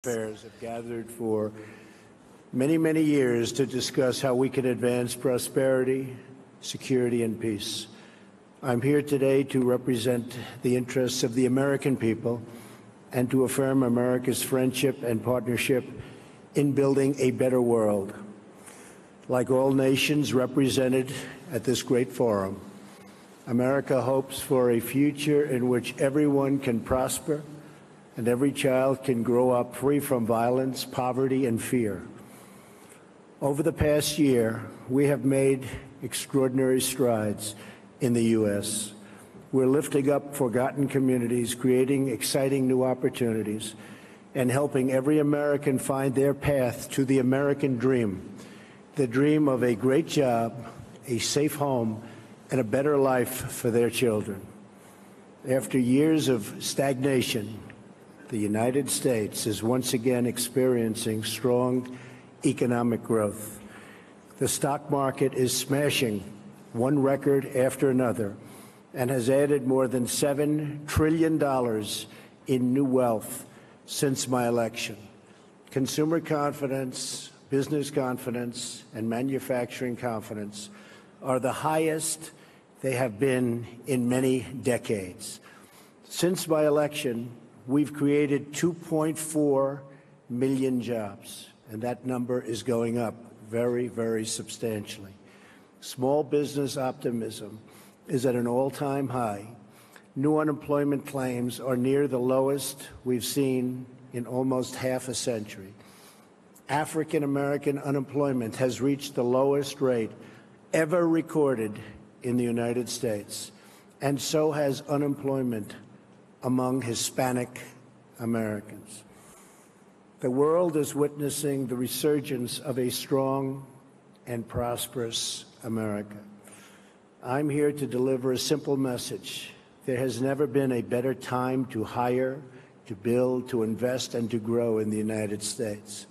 Affairs have gathered for many, many years to discuss how we can advance prosperity, security, and peace. I'm here today to represent the interests of the American people and to affirm America's friendship and partnership in building a better world. Like all nations represented at this great forum, America hopes for a future in which everyone can prosper and every child can grow up free from violence, poverty, and fear. Over the past year, we have made extraordinary strides in the U.S. We're lifting up forgotten communities, creating exciting new opportunities, and helping every American find their path to the American dream, the dream of a great job, a safe home, and a better life for their children. After years of stagnation, the United States is once again experiencing strong economic growth. The stock market is smashing one record after another and has added more than $7 trillion in new wealth since my election. Consumer confidence, business confidence, and manufacturing confidence are the highest they have been in many decades. Since my election, we've created 2.4 million jobs, and that number is going up very, very substantially. Small business optimism is at an all-time high. New unemployment claims are near the lowest we've seen in almost half a century. African American unemployment has reached the lowest rate ever recorded in the United States, and so has unemployment among Hispanic Americans. The world is witnessing the resurgence of a strong and prosperous America. I'm here to deliver a simple message. There has never been a better time to hire, to build, to invest, and to grow in the United States.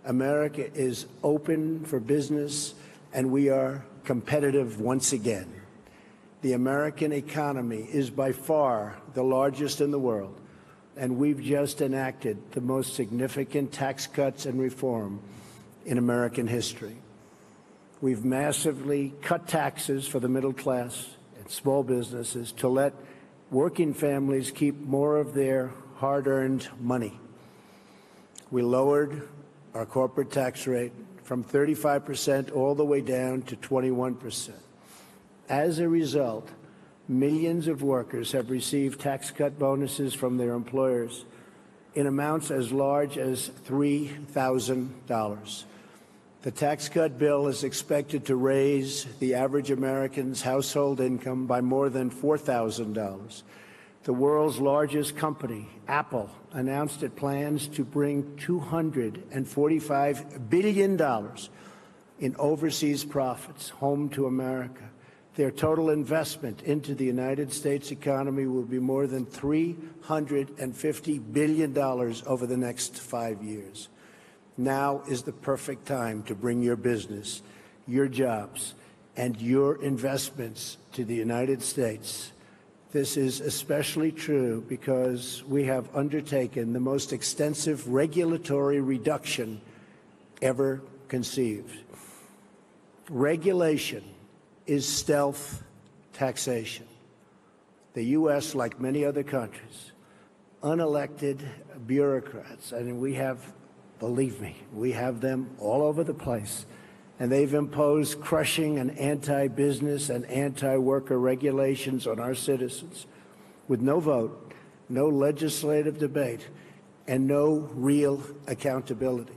America is open for business, and we are competitive once again. The American economy is by far the largest in the world, and we've just enacted the most significant tax cuts and reform in American history. We've massively cut taxes for the middle class and small businesses to let working families keep more of their hard-earned money. We lowered our corporate tax rate from 35% all the way down to 21%. As a result, millions of workers have received tax cut bonuses from their employers in amounts as large as $3,000. The tax cut bill is expected to raise the average American's household income by more than $4,000. The world's largest company, Apple, announced it plans to bring $245 billion in overseas profits home to America. Their total investment into the United States economy will be more than $350 billion over the next 5 years. Now is the perfect time to bring your business, your jobs, and your investments to the United States. This is especially true because we have undertaken the most extensive regulatory reduction ever conceived. Regulation is stealth taxation. The U.S., like many other countries, unelected bureaucrats, and we have, believe me, we have them all over the place, and they've imposed crushing and anti-business and anti-worker regulations on our citizens with no vote, no legislative debate, and no real accountability.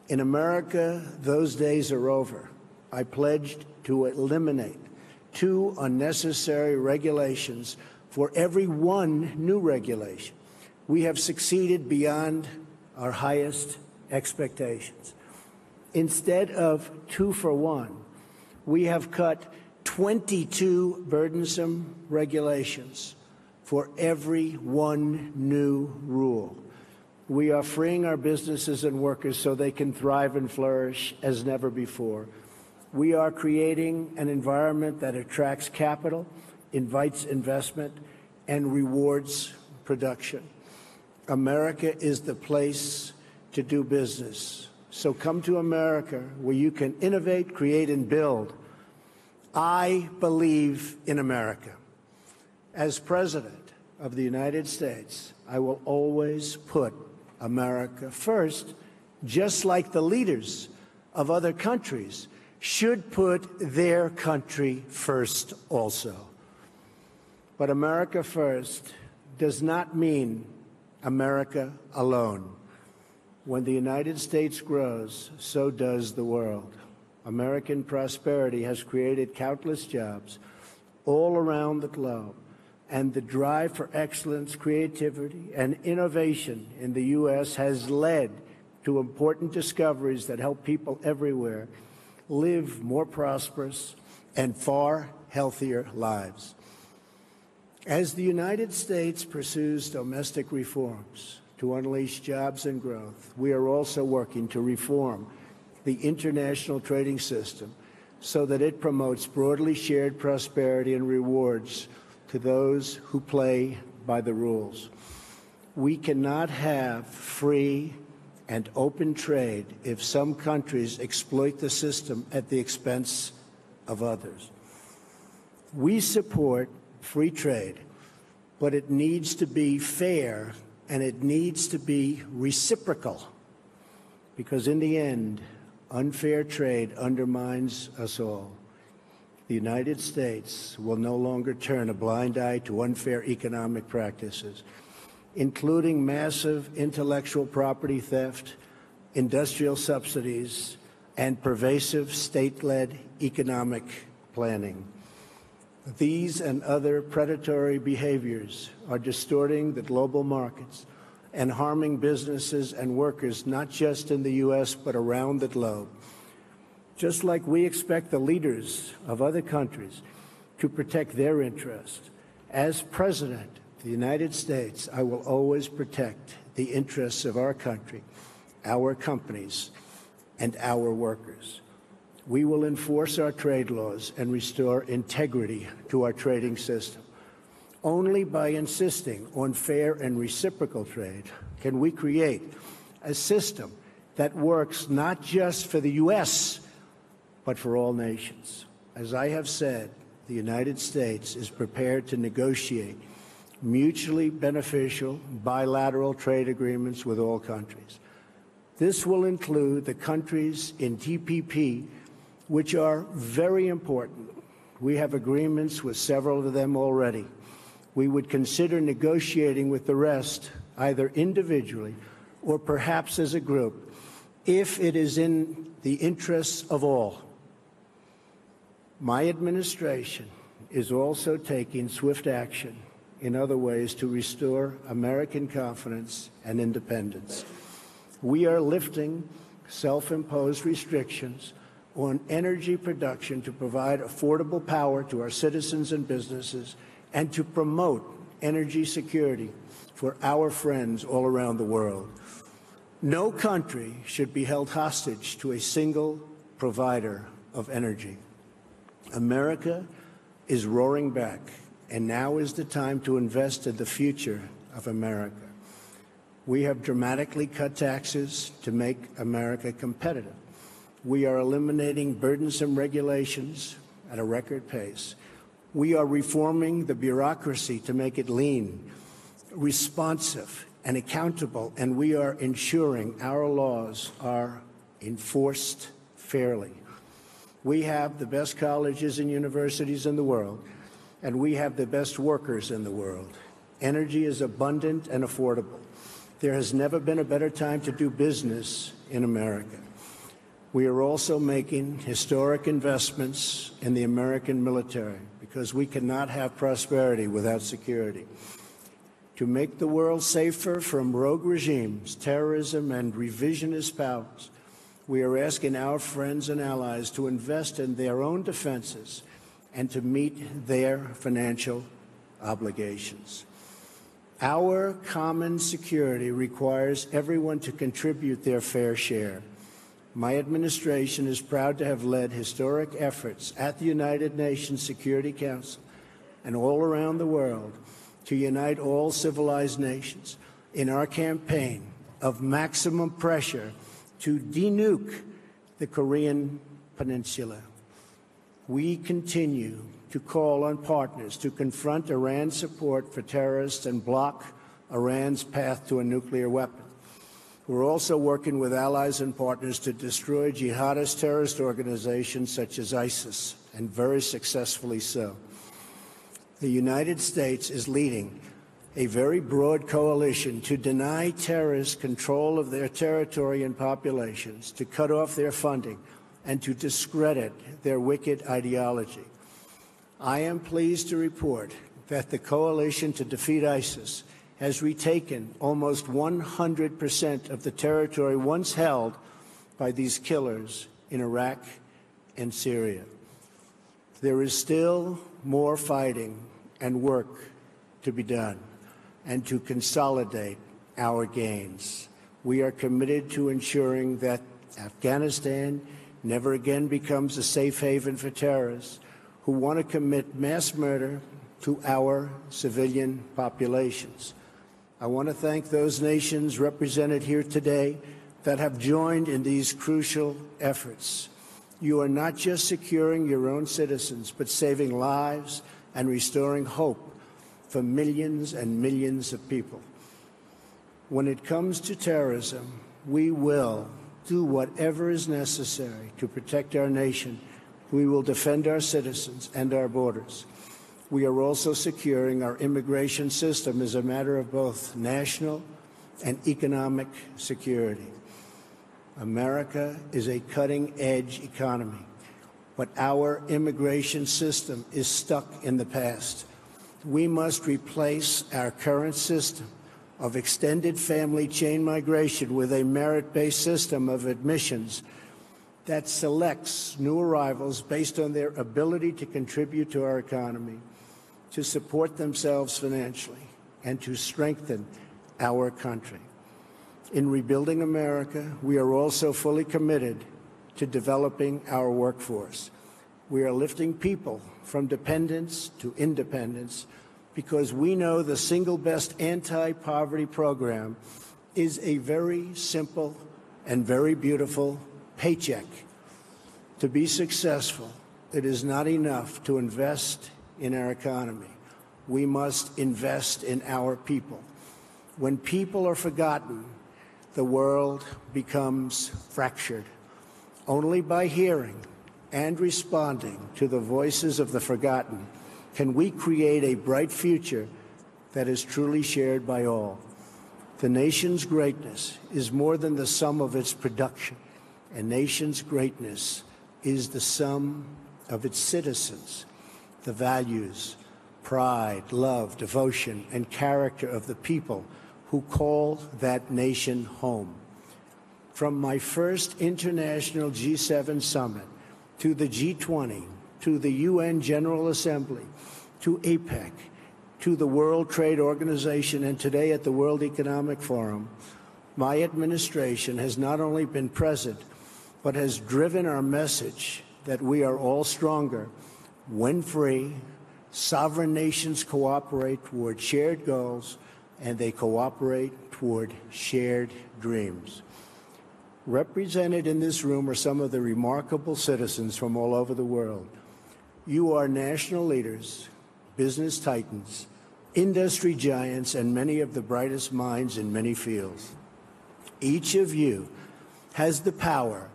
In America, those days are over. I pledged to eliminate 2 unnecessary regulations for every 1 new regulation. We have succeeded beyond our highest expectations. Instead of 2 for 1, we have cut 22 burdensome regulations for every 1 new rule. We are freeing our businesses and workers so they can thrive and flourish as never before. We are creating an environment that attracts capital, invites investment, and rewards production. America is the place to do business. So come to America, where you can innovate, create, and build. I believe in America. As President of the United States, I will always put America first, just like the leaders of other countries should put their country first also. But America first does not mean America alone. When the United States grows, so does the world. American prosperity has created countless jobs all around the globe, and the drive for excellence, creativity, and innovation in the U.S. has led to important discoveries that help people everywhere live more prosperous and far healthier lives. As the United States pursues domestic reforms to unleash jobs and growth, we are also working to reform the international trading system so that it promotes broadly shared prosperity and rewards to those who play by the rules. We cannot have free and open trade if some countries exploit the system at the expense of others. We support free trade, but it needs to be fair and it needs to be reciprocal, because in the end, unfair trade undermines us all. The United States will no longer turn a blind eye to unfair economic practices, including massive intellectual property theft, industrial subsidies, and pervasive state-led economic planning. These and other predatory behaviors are distorting the global markets and harming businesses and workers, not just in the U.S., but around the globe. Just like we expect the leaders of other countries to protect their interests, as President of the United States, I will always protect the interests of our country, our companies, and our workers. We will enforce our trade laws and restore integrity to our trading system. Only by insisting on fair and reciprocal trade can we create a system that works not just for the U.S., but for all nations. As I have said, the United States is prepared to negotiate mutually beneficial bilateral trade agreements with all countries. This will include the countries in TPP, which are very important. We have agreements with several of them already. We would consider negotiating with the rest, either individually or perhaps as a group, if it is in the interests of all. My administration is also taking swift action in other ways to restore American confidence and independence. We are lifting self-imposed restrictions on energy production to provide affordable power to our citizens and businesses and to promote energy security for our friends all around the world. No country should be held hostage to a single provider of energy. America is roaring back, and now is the time to invest in the future of America. We have dramatically cut taxes to make America competitive. We are eliminating burdensome regulations at a record pace. We are reforming the bureaucracy to make it lean, responsive, and accountable, and we are ensuring our laws are enforced fairly. We have the best colleges and universities in the world, and we have the best workers in the world. Energy is abundant and affordable. There has never been a better time to do business in America. We are also making historic investments in the American military because we cannot have prosperity without security. To make the world safer from rogue regimes, terrorism, and revisionist powers, we are asking our friends and allies to invest in their own defenses and to meet their financial obligations. Our common security requires everyone to contribute their fair share. My administration is proud to have led historic efforts at the United Nations Security Council and all around the world to unite all civilized nations in our campaign of maximum pressure to denuke the Korean Peninsula. We continue to call on partners to confront Iran's support for terrorists and block Iran's path to a nuclear weapon. We're also working with allies and partners to destroy jihadist terrorist organizations such as ISIS, and very successfully so. The United States is leading a very broad coalition to deny terrorists control of their territory and populations, to cut off their funding, and to discredit their wicked ideology. I am pleased to report that the coalition to defeat ISIS has retaken almost 100% of the territory once held by these killers in Iraq and Syria. There is still more fighting and work to be done and to consolidate our gains. We are committed to ensuring that Afghanistan never again becomes a safe haven for terrorists who want to commit mass murder to our civilian populations. I want to thank those nations represented here today that have joined in these crucial efforts. You are not just securing your own citizens, but saving lives and restoring hope for millions and millions of people. When it comes to terrorism, we will do whatever is necessary to protect our nation. We will defend our citizens and our borders. We are also securing our immigration system as a matter of both national and economic security. America is a cutting-edge economy, but our immigration system is stuck in the past. We must replace our current system of extended family chain migration with a merit-based system of admissions that selects new arrivals based on their ability to contribute to our economy, to support themselves financially, and to strengthen our country. In rebuilding America, we are also fully committed to developing our workforce. We are lifting people from dependence to independence because we know the single best anti-poverty program is a very simple and very beautiful paycheck. To be successful, it is not enough to invest in our economy. We must invest in our people. When people are forgotten, the world becomes fractured. Only by hearing and responding to the voices of the forgotten can we create a bright future that is truly shared by all. The nation's greatness is more than the sum of its production. A nation's greatness is the sum of its citizens, the values, pride, love, devotion, and character of the people who call that nation home. From my first international G7 summit to the G20, to the UN General Assembly, to APEC, to the World Trade Organization, and today at the World Economic Forum, my administration has not only been present, but has driven our message that we are all stronger when free, sovereign nations cooperate toward shared goals, and they cooperate toward shared dreams. Represented in this room are some of the remarkable citizens from all over the world. You are national leaders, business titans, industry giants, and many of the brightest minds in many fields. Each of you has the power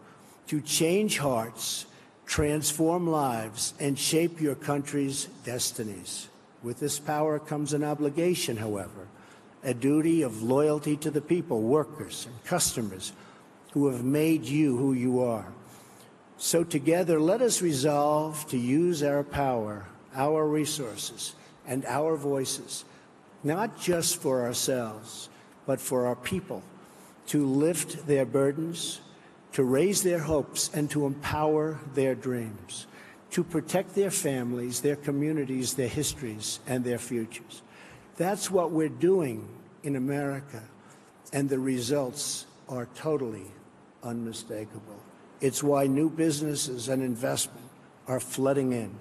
to change hearts, transform lives, and shape your country's destinies. With this power comes an obligation, however, a duty of loyalty to the people, workers, and customers who have made you who you are. So together, let us resolve to use our power, our resources, and our voices, not just for ourselves, but for our people, to lift their burdens, to raise their hopes, and to empower their dreams, to protect their families, their communities, their histories, and their futures. That's what we're doing in America, and the results are totally unmistakable. It's why new businesses and investment are flooding in.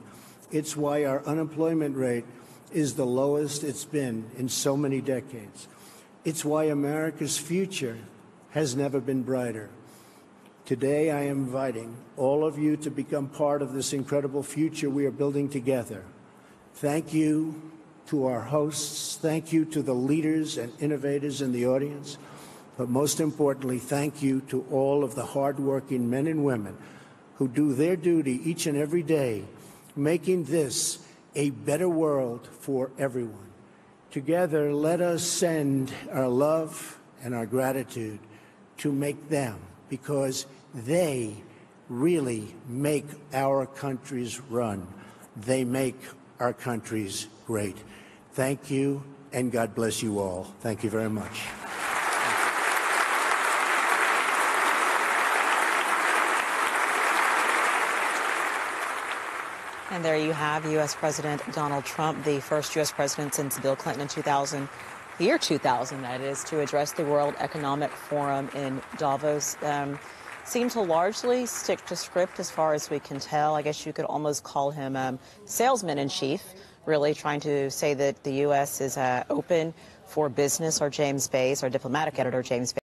It's why our unemployment rate is the lowest it's been in so many decades. It's why America's future has never been brighter. Today, I am inviting all of you to become part of this incredible future we are building together. Thank you to our hosts. Thank you to the leaders and innovators in the audience. But most importantly, thank you to all of the hardworking men and women who do their duty each and every day, making this a better world for everyone. Together, let us send our love and our gratitude to make them, because they really make our countries run. They make our countries great. Thank you, and God bless you all. Thank you very much. And there you have U.S. President Donald Trump, the first U.S. president since Bill Clinton in 2000, the year 2000, that is, to address the World Economic Forum in Davos. Seemed to largely stick to script as far as we can tell. I guess you could almost call him salesman-in-chief, really trying to say that the U.S. is open for business. Our James Bays, our diplomatic editor, James Bays,